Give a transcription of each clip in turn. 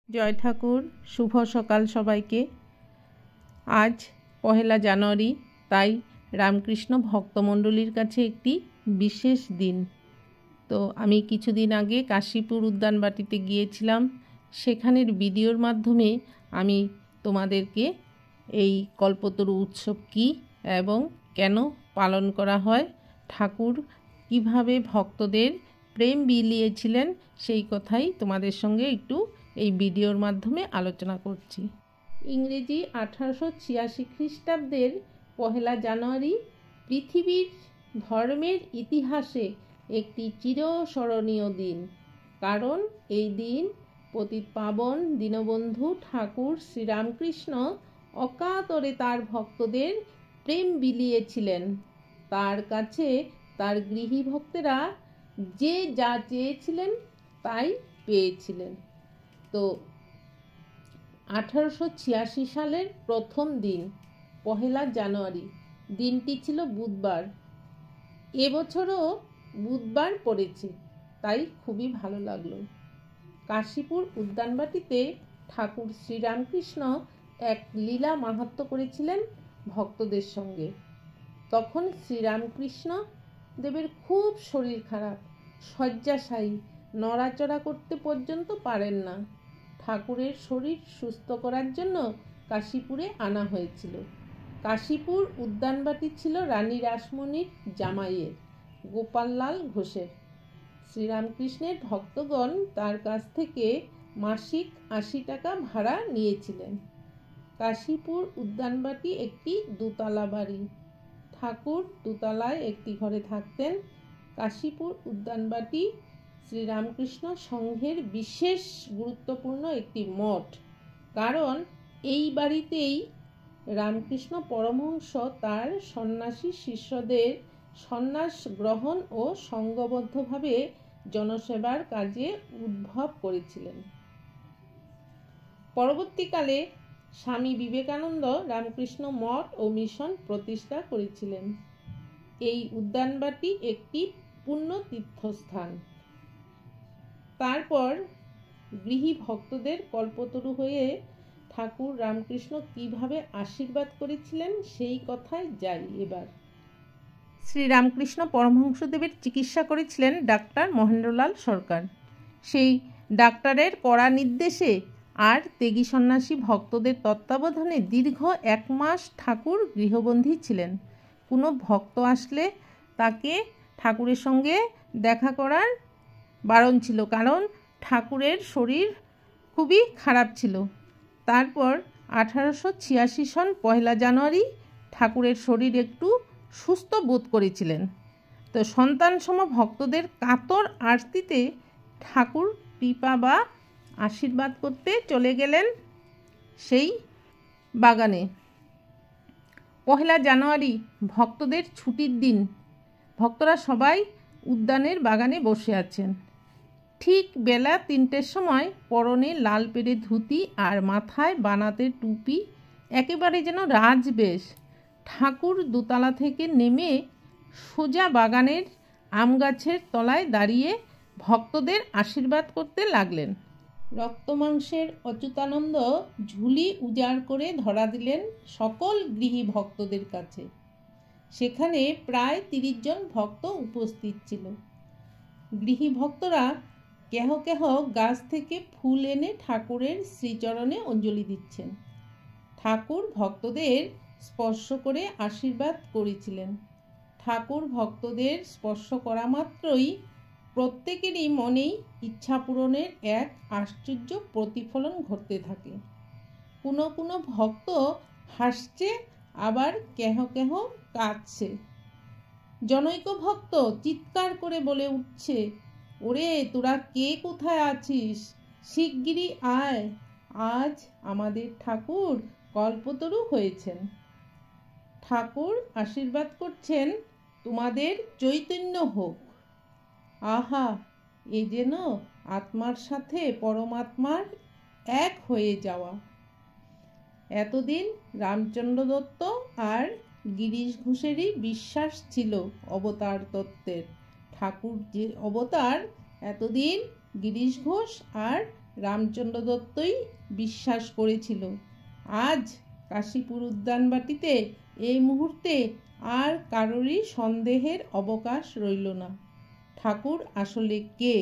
জয় ঠাকুর, শুভ সকাল সবাইকে। আজ পহেলা জানুয়ারি, তাই রামকৃষ্ণ ভক্তমণ্ডলীর কাছে একটি বিশেষ দিন। তো আমি কিছুদিন আগে কাশীপুর উদ্যানবাটিতে গিয়েছিলাম। সেখানের ভিডিওর মাধ্যমে আমি তোমাদেরকে এই কল্পতরু উৎসব কী এবং কেন পালন করা হয়, ঠাকুর কিভাবে ভক্তদের প্রেম বিলিয়েছিলেন, সেই কথাই তোমাদের সঙ্গে একটু এই ভিডিওর মাধ্যমে আলোচনা করছি। ইংরেজি 1886 খ্রিস্টাব্দের পহেলা জানুয়ারি পৃথিবীর ধর্মের ইতিহাসে একটি চিরস্মরণীয় দিন। কারণ এই দিন পতিত পাবন দীনবন্ধু ঠাকুর শ্রীরামকৃষ্ণ অকাতরে তার ভক্তদের প্রেম বিলিয়েছিলেন। তার কাছে তার গৃহী ভক্তেরা যে যা চেয়েছিলেন তাই পেয়েছিলেন। তো 1886 সালের প্রথম দিন পহেলা জানুয়ারি, দিনটি ছিল বুধবার। এবছরও বুধবার পড়েছে, তাই খুবই ভালো লাগলো। কাশীপুর উদ্যানবাটিতে ঠাকুর শ্রীরামকৃষ্ণ এক লীলা মাহাত্ম্য করেছিলেন ভক্তদের সঙ্গে। তখন শ্রীরামকৃষ্ণ দেবের খুব শরীর খারাপ, শয্যাশায়ী, নড়াচড়া করতে পর্যন্ত পারেন না। ঠাকুরের শরীর সুস্থ করার জন্য কাশীপুরে আনা হয়েছিল। কাশীপুর উদ্যানবাটি ছিল রানী রাসমণির জামাইয়ের, গোপাললাল ঘোষের। শ্রীরামকৃষ্ণের ভক্তগণ তার কাছ থেকে মাসিক 80 টাকা ভাড়া নিয়েছিলেন। কাশীপুর উদ্যানবাটি একটি দোতলা বাড়ি। ঠাকুর দোতলায় একটি ঘরে থাকতেন। কাশীপুর উদ্যানবাটি শ্রীরামকৃষ্ণ সংঘের বিশেষ গুরুত্বপূর্ণ একটি মঠ। কারণ এই বাড়িতেই রামকৃষ্ণ পরমহংস তার সন্ন্যাসী শিষ্যদের সন্ন্যাস গ্রহণ ও সংঘবদ্ধভাবে জনসেবার কাজে উদ্ভব করেছিলেন। পরবর্তীকালে স্বামী বিবেকানন্দ রামকৃষ্ণ মঠ ও মিশন প্রতিষ্ঠা করেছিলেন। এই উদ্যানবাটি একটি পুণ্য তীর্থস্থান। তারপর গৃহী ভক্তদের কল্পতরু হয়ে ঠাকুর রামকৃষ্ণ কিভাবে আশীর্বাদ করেছিলেন সেই কথায় যাই এবার। শ্রীরামকৃষ্ণ পরমহংসদেবের চিকিৎসা করেছিলেন ডাক্তার মহেন্দ্রলাল সরকার। সেই ডাক্তারের কড়া নির্দেশে আর ত্যাগী সন্ন্যাসী ভক্তদের তত্ত্বাবধানে দীর্ঘ 1 মাস ঠাকুর গৃহবন্দী ছিলেন। কোনো ভক্ত আসলে তাকে ঠাকুরের সঙ্গে দেখা করার বারণ ছিল, কারণ ঠাকুরের শরীর খুবই খারাপ ছিল। তারপর 1886 সন পহেলা জানুয়ারি ঠাকুরের শরীর একটু সুস্থ বোধ করেছিলেন। তো সন্তানসম ভক্তদের কাতর আরতিতে ঠাকুর কৃপা বা আশীর্বাদ করতে চলে গেলেন সেই বাগানে। পহেলা জানুয়ারি ভক্তদের ছুটির দিন। ভক্তরা সবাই উদ্যানের বাগানে বসে আছেন। ঠিক বেলা 3টের সময় পরনে লাল পেড়ে ধুতি আর মাথায় বানাতের টুপি, একেবারে যেন রাজবেশ, ঠাকুর দোতলা থেকে নেমে সোজা বাগানের আম গাছের তলায় দাঁড়িয়ে ভক্তদের আশীর্বাদ করতে লাগলেন। রক্তমাংসের অচ্যুতানন্দ ঝুলি উজাড় করে ধরা দিলেন সকল গৃহী ভক্তদের কাছে। সেখানে প্রায় 30 জন ভক্ত উপস্থিত ছিল। গৃহী ভক্তরা কেহ কেহ গাছ থেকে ফুল এনে ঠাকুরের শ্রীচরণে অঞ্জলি দিচ্ছেন। ঠাকুর ভক্তদের স্পর্শ করে আশীর্বাদ করেছিলেন। ঠাকুর ভক্তদের স্পর্শ করা মাত্রই প্রত্যেকেরই মনেই ইচ্ছা পূরণের এক আশ্চর্য প্রতিফলন ঘটতে থাকে। কোনো কোনো ভক্ত হাসছে, আবার কেহ কেহ কাঁদছে। জনৈক ভক্ত চিৎকার করে বলে উঠছে, ওরে তোরা কে কোথায় আছিস, শিগগিরই আয়, আজ আমাদের ঠাকুর কল্পতরু হয়েছেন। ঠাকুর আশীর্বাদ করছেন, তোমাদের চৈতন্য হোক। আহা, এ যেন আত্মার সাথে পরমাত্মার এক হয়ে যাওয়া। এতদিন রামচন্দ্র দত্ত আর গিরিশ ঘোষেরই বিশ্বাস ছিল অবতার তত্ত্বের। ঠাকুর যে অবতার, এতদিন গিরিশ ঘোষ আর রামচন্দ্র দত্তই বিশ্বাস করেছিল। আজ কাশীপুর উদ্যানবাটিতে এই মুহূর্তে আর কারোরই সন্দেহের অবকাশ রইল না। ঠাকুর আসলে কে?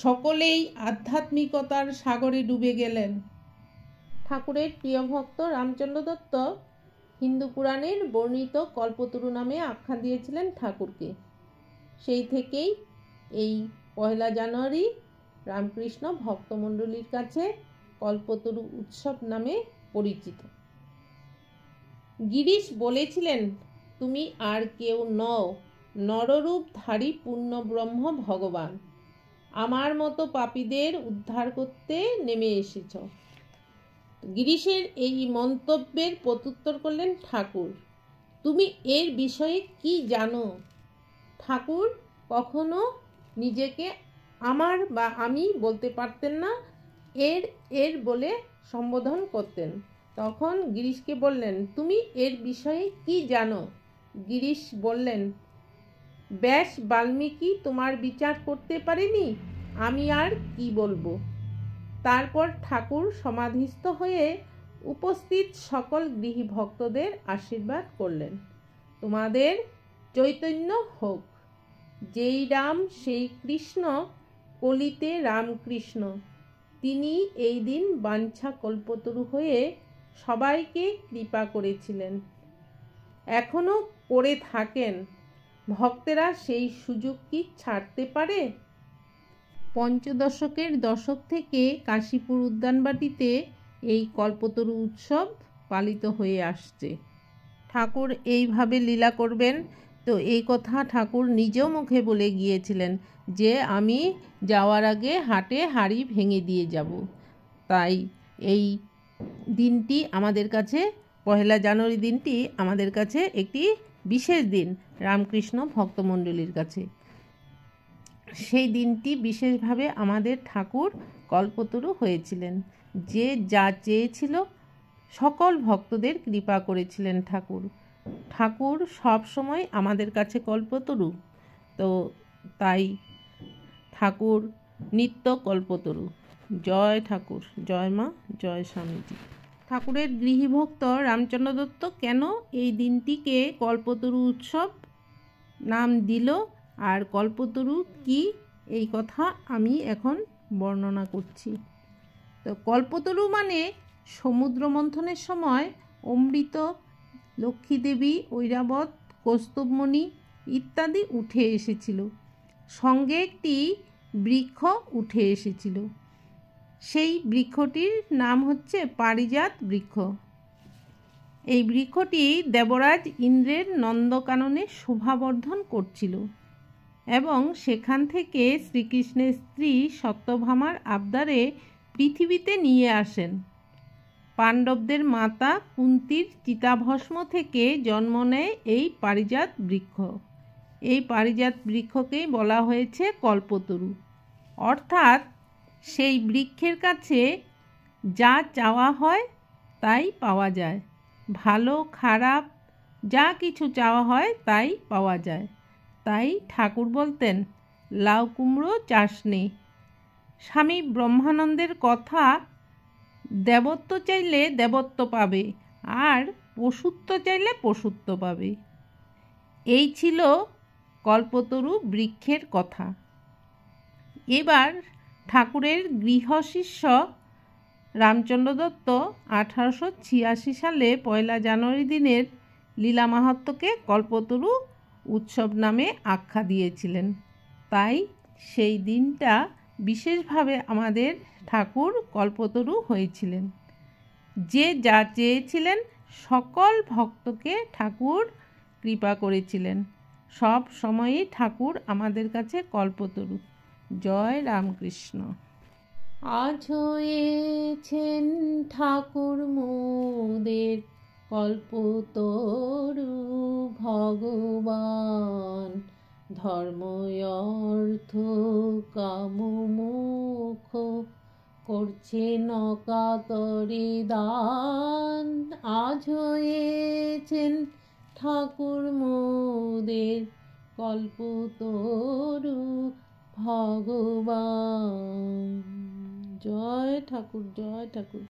সকলেই আধ্যাত্মিকতার সাগরে ডুবে গেলেন। ঠাকুরের প্রিয় ভক্ত রামচন্দ্র দত্ত হিন্দু পুরাণের বর্ণিত কল্পতরু নামে আখ্যা দিয়েছিলেন ঠাকুরকে। সেই থেকেই এই 1 জানুয়ারি রামকৃষ্ণ ভক্তমণ্ডলীর কাছে কল্পতরু উৎসব নামে পরিচিত। গিরিশ বলেছিলেন, তুমি আর কেউ নও, নররূপধারী পূর্ণব্রহ্ম ভগবান, আমার মতো পাপীদের উদ্ধার করতে নেমে এসেছ। গিরিশের এই মন্তব্যের প্রত্যুত্তর করলেন ঠাকুর, তুমি এর বিষয়ে কি জানো? ঠাকুর কখনো নিজেকে আমার বা আমি বলতে পারতেন না, এর বলে সম্বোধন করতেন। তখন গিরিশকে বললেন, তুমি এর বিষয়ে কি জানো? গিরিশ বললেন, ব্যাস বাল্মীকি তোমার বিচার করতে পারেনি, আমি আর কি বলবো। তারপর ঠাকুর সমাধিস্থ হয়ে উপস্থিত সকল গৃহী ভক্তদের আশীর্বাদ করলেন, তোমাদের চৈতন্য হোক। যেই রাম সেই কৃষ্ণ, কলিতে রামকৃষ্ণ, তিনি এই দিন বাঞ্ছা কল্পতরু হয়ে সবাইকে কৃপা করেছিলেন, এখনো করে থাকেন। ভক্তেরা সেই সুযোগ কি ছাড়তে পারে? পঞ্চদশকের দশক থেকে কাশীপুর উদ্যানবাটিতে এই কল্পতরু উৎসব পালিত হয়ে আসছে। ঠাকুর এইভাবে লীলা করবেন, তো এই কথা ঠাকুর নিজেও মুখে বলে গিয়েছিলেন যে আমি যাওয়ার আগে হাটে হাঁড়ি ভেঙে দিয়ে যাব। তাই এই দিনটি আমাদের কাছে, 1 জানুয়ারি দিনটি আমাদের কাছে একটি বিশেষ দিন রামকৃষ্ণ ভক্তমণ্ডলীর কাছে। সেই দিনটি বিশেষভাবে আমাদের ঠাকুর কল্পতরু হয়েছিলেন। যে যা চেয়েছিল সকল ভক্তদের কৃপা করেছিলেন ঠাকুর। ঠাকুর সব সময় আমাদের কাছে কল্পতরু, তো তাই ঠাকুর নিত্য কল্পতরু। জয় ঠাকুর, জয় মা, জয় স্বামীজি। ঠাকুরের গৃহী ভক্ত রামচন্দ্র দত্ত কেন এই দিনটিকে কল্পতরু উৎসব নাম দিল, আর কল্পতরু কি, এই কথা আমি এখন বর্ণনা করছি। তো কল্পতরু মানে সমুদ্র মন্থনের সময় অমৃত, লক্ষ্মীদেবী, ঐরাবত, কৌস্তুভমণি ইত্যাদি উঠে এসেছিল, সঙ্গে একটি বৃক্ষ উঠে এসেছিল। সেই বৃক্ষটির নাম হচ্ছে পারিজাত বৃক্ষ। এই বৃক্ষটি দেবরাজ ইন্দ্রের নন্দকাননে শোভাবর্ধন করছিল এবং সেখান থেকে শ্রীকৃষ্ণের স্ত্রী সত্যভামার আবদারে পৃথিবীতে নিয়ে আসেন। পাণ্ডবদের মাতা কুন্তির চিতাভস্ম থেকে জন্ম নেয় এই পারিজাত বৃক্ষ। এই পারিজাত বৃক্ষকেই বলা হয়েছে কল্পতরু। অর্থাৎ সেই বৃক্ষের কাছে যা চাওয়া হয় তাই পাওয়া যায়, ভালো খারাপ যা কিছু চাওয়া হয় তাই পাওয়া যায়। তাই ঠাকুর বলতেন, লাউ কুমড়ো চাষ নেই। স্বামী ব্রহ্মানন্দের কথা, দেবত্ব চাইলে দেবত্ব পাবে, আর পশুত্ব চাইলে পশুত্ব পাবে। এই ছিল কল্পতরু বৃক্ষের কথা। এবার ঠাকুরের গৃহশিষ্য রামচন্দ্র দত্ত 1886 সালে 1 জানুয়ারি দিনের লীলা মাহাত্ম্যকে কল্পতরু উৎসব নামে আখ্যা দিয়েছিলেন। তাই সেই দিনটা বিশেষভাবে আমাদের ঠাকুর কল্পতরু হয়েছিলেন। যে যা চেয়েছিলেন সকল ভক্তকে ঠাকুর কৃপা করেছিলেন। সব সময়ই ঠাকুর আমাদের কাছে কল্পতরু। জয় রামকৃষ্ণ। আজ হয়েছেন ঠাকুর মোদের কল্পতরু ভগবান, ধর্ম অর্থ কাম মোক্ষ করছেন অকাতরে দান। আজ হয়েছেন ঠাকুর মোদের কল্পতরু ভগবান। জয় ঠাকুর, জয় ঠাকুর।